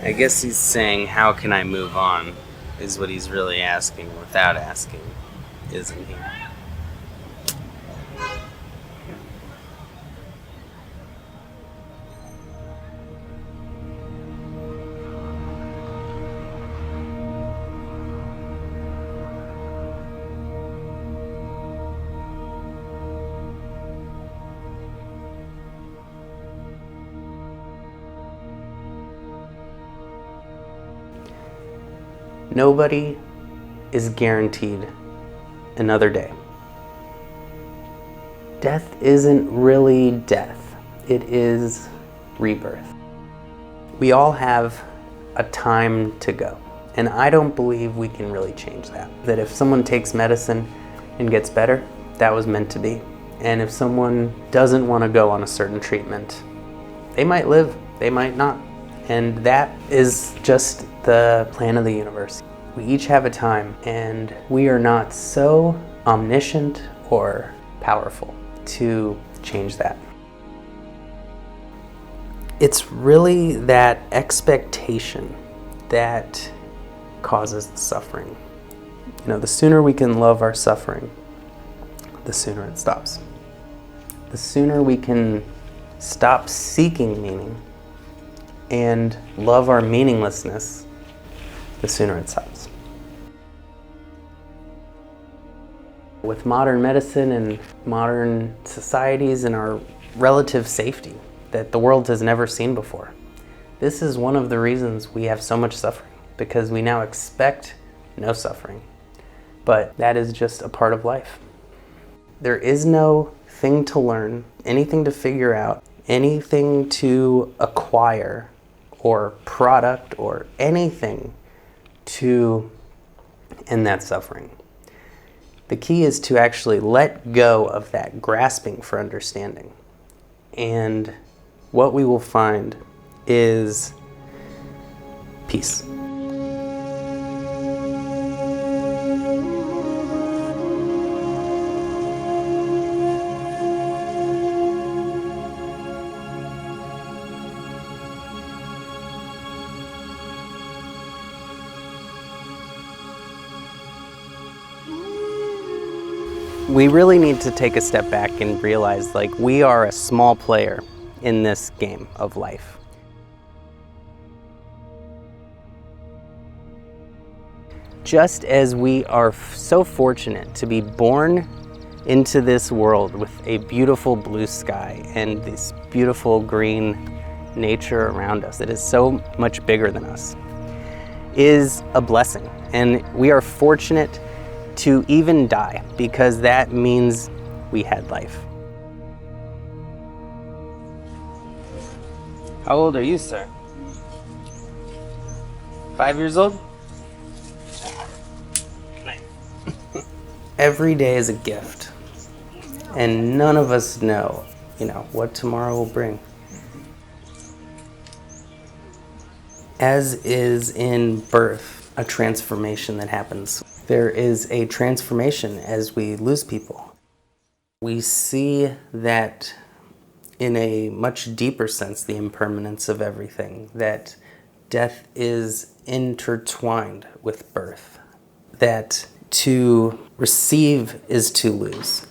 I guess he's saying, how can I move on, is what he's really asking without asking, isn't he? Nobody is guaranteed another day. Death isn't really death. It is rebirth. We all have a time to go, and I don't believe we can really change that. That if someone takes medicine and gets better, that was meant to be. And if someone doesn't want to go on a certain treatment, they might live, they might not. And that is just the plan of the universe. We each have a time, and we are not so omniscient or powerful to change that. It's really that expectation that causes the suffering. You know, the sooner we can love our suffering, the sooner it stops. The sooner we can stop seeking meaning and love our meaninglessness, the sooner it stops. With modern medicine and modern societies and our relative safety that the world has never seen before, this is one of the reasons we have so much suffering, because we now expect no suffering. But that is just a part of life. There is no thing to learn, anything to figure out, anything to acquire, or product, or anything to end that suffering. The key is to actually let go of that grasping for understanding. And what we will find is peace. We really need to take a step back and realize, like, we are a small player in this game of life. Just as we are so fortunate to be born into this world with a beautiful blue sky and this beautiful green nature around us that is so much bigger than us, is a blessing. And we are fortunate to even die, because that means we had life. How old are you, sir? 5 years old? Every day is a gift, and none of us know, what tomorrow will bring. As is in birth, a transformation that happens. There is a transformation as we lose people. We see that in a much deeper sense, the impermanence of everything, that death is intertwined with birth, that to receive is to lose.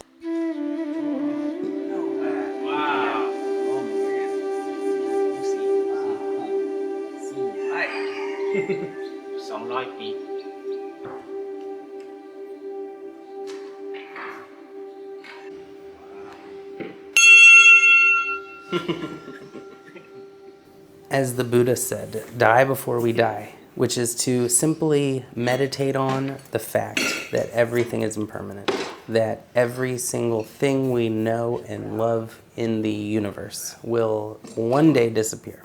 As the Buddha said, die before we die, which is to simply meditate on the fact that everything is impermanent, that every single thing we know and love in the universe will one day disappear.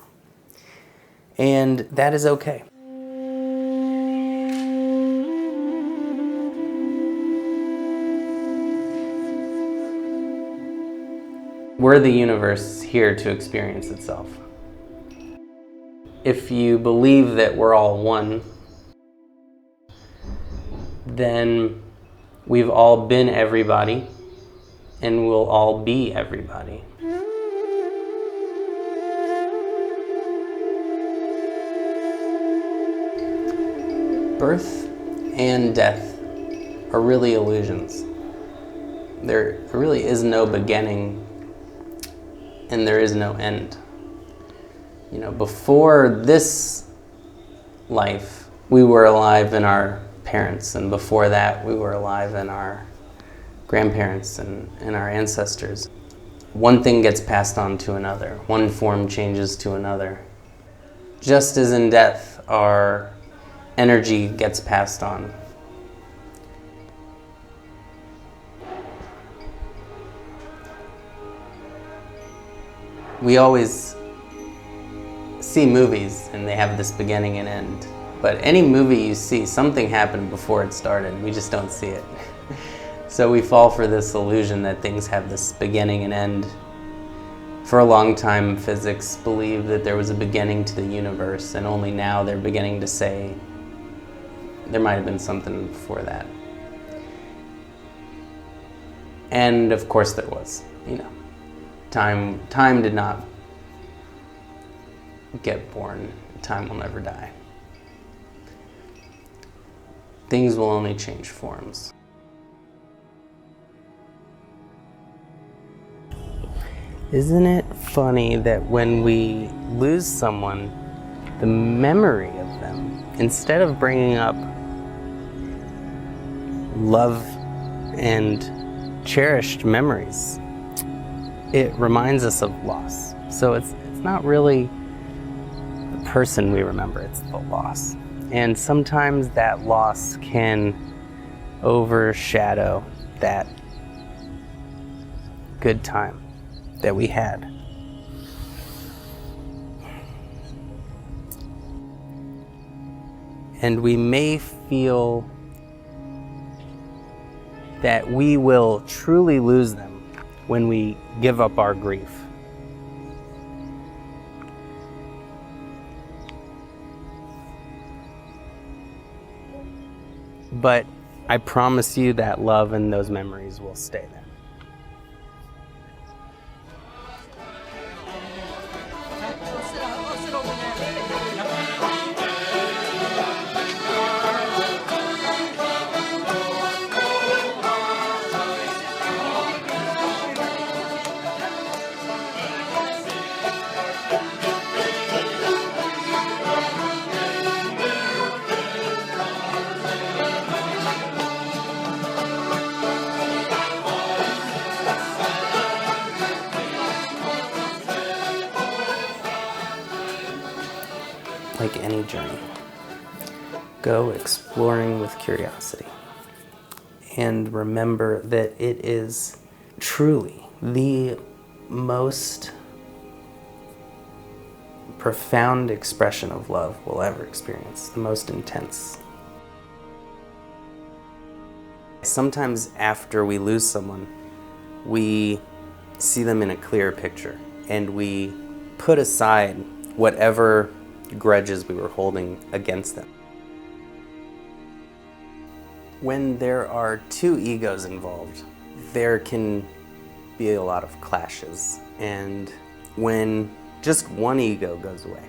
And that is okay. We're the universe here to experience itself. If you believe that we're all one, then we've all been everybody, and we'll all be everybody. Birth and death are really illusions. There really is no beginning and there is no end. Before this life, we were alive in our parents, and before that, we were alive in our grandparents and our ancestors. One thing gets passed on to another. One form changes to another. Just as in death, our energy gets passed on. We always see movies and they have this beginning and end. But any movie you see, something happened before it started. We just don't see it. So we fall for this illusion that things have this beginning and end. For a long time, physics believed that there was a beginning to the universe, and only now they're beginning to say there might have been something before that. And of course there was. Time did not get born. Time will never die. Things will only change forms. Isn't it funny that when we lose someone, the memory of them, instead of bringing up love and cherished memories, it reminds us of loss. So it's not really the person we remember, it's the loss. And sometimes that loss can overshadow that good time that we had. And we may feel that we will truly lose them when we give up our grief. But I promise you that love and those memories will stay there. Like any journey, go exploring with curiosity. And remember that it is truly the most profound expression of love we'll ever experience, the most intense. Sometimes after we lose someone, we see them in a clearer picture, and we put aside whatever grudges we were holding against them. When there are two egos involved, there can be a lot of clashes. And when just one ego goes away,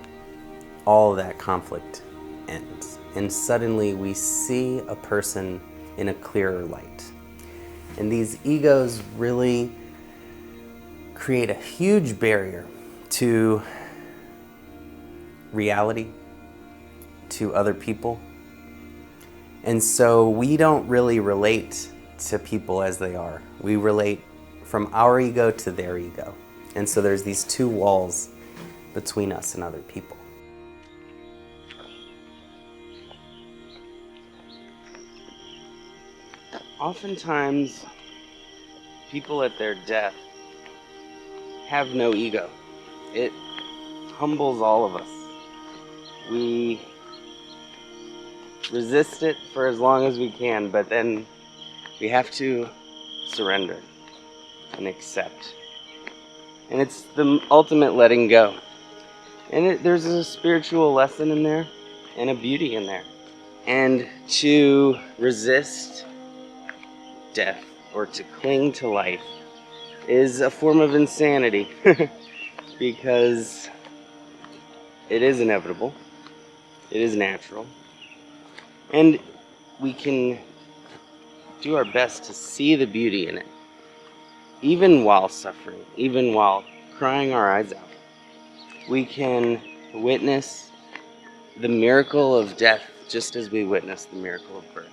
all of that conflict ends. And suddenly we see a person in a clearer light. And these egos really create a huge barrier to reality, to other people. And so we don't really relate to people as they are. We relate from our ego to their ego. And so there's these two walls between us and other people. Oftentimes, people at their death have no ego. It humbles all of us. We resist it for as long as we can, but then we have to surrender and accept. And it's the ultimate letting go. And there's a spiritual lesson in there and a beauty in there. And to resist death or to cling to life is a form of insanity because it is inevitable, it is natural, And we can do our best to see the beauty in it, even while suffering, even while crying our eyes out. We can witness the miracle of death just as we witness the miracle of birth.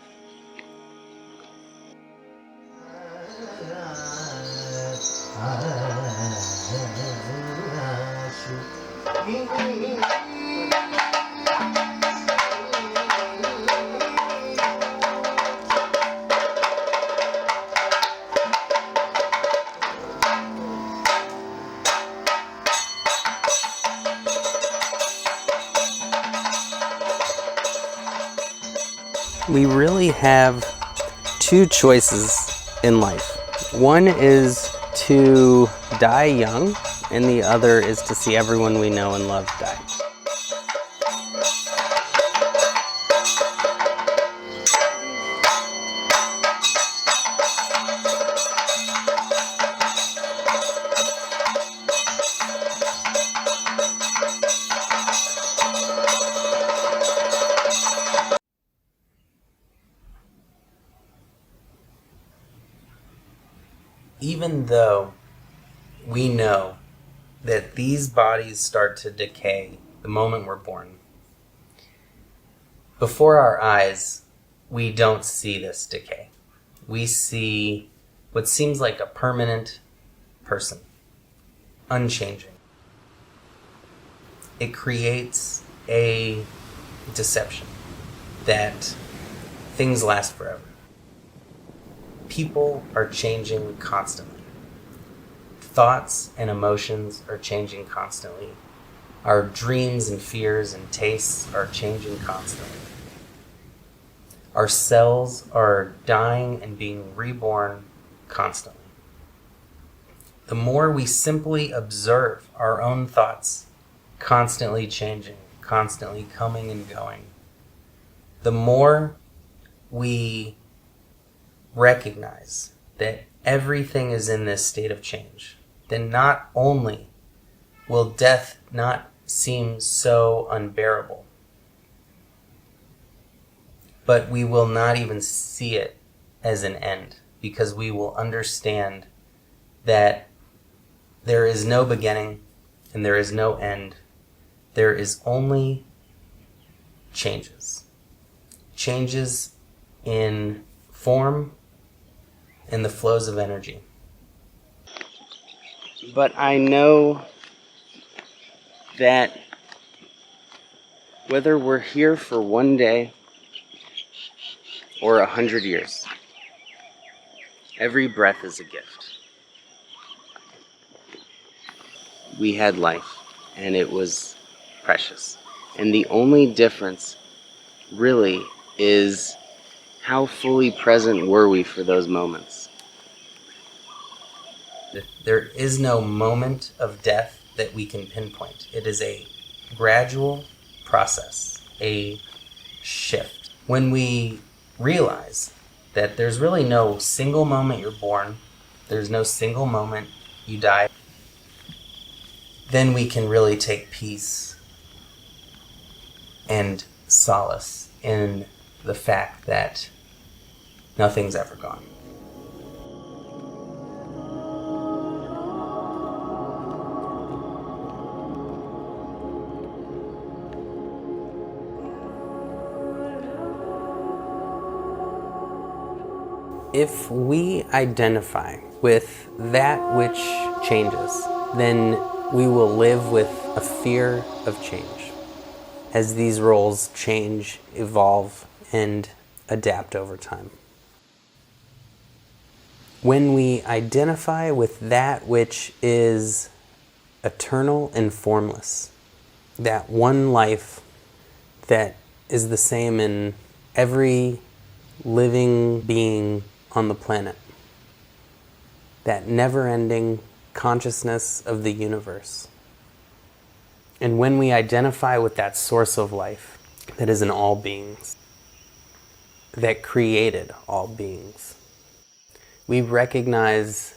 We really have two choices in life. One is to die young, and the other is to see everyone we know and love die. Even though we know that these bodies start to decay the moment we're born, before our eyes, we don't see this decay. We see what seems like a permanent person, unchanging. It creates a deception that things last forever. People are changing constantly. Thoughts and emotions are changing constantly. Our dreams and fears and tastes are changing constantly. Our cells are dying and being reborn constantly. The more we simply observe our own thoughts constantly changing, constantly coming and going, the more we recognize that everything is in this state of change, then not only will death not seem so unbearable, but we will not even see it as an end, because we will understand that there is no beginning and there is no end. There is only changes. Changes in form and the flows of energy. But I know that whether we're here for one day or 100 years, every breath is a gift. We had life, and it was precious. And the only difference really is how fully present were we for those moments. There is no moment of death that we can pinpoint. It is a gradual process, a shift. When we realize that there's really no single moment you're born, there's no single moment you die, then we can really take peace and solace in the fact that nothing's ever gone. If we identify with that which changes, then we will live with a fear of change as these roles change, evolve, and adapt over time. When we identify with that which is eternal and formless, that one life that is the same in every living being on the planet, that never-ending consciousness of the universe. And when we identify with that source of life that is in all beings, that created all beings, we recognize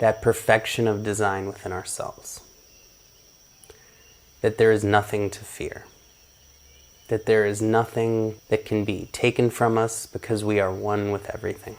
that perfection of design within ourselves, that there is nothing to fear. that there is nothing that can be taken from us because we are one with everything.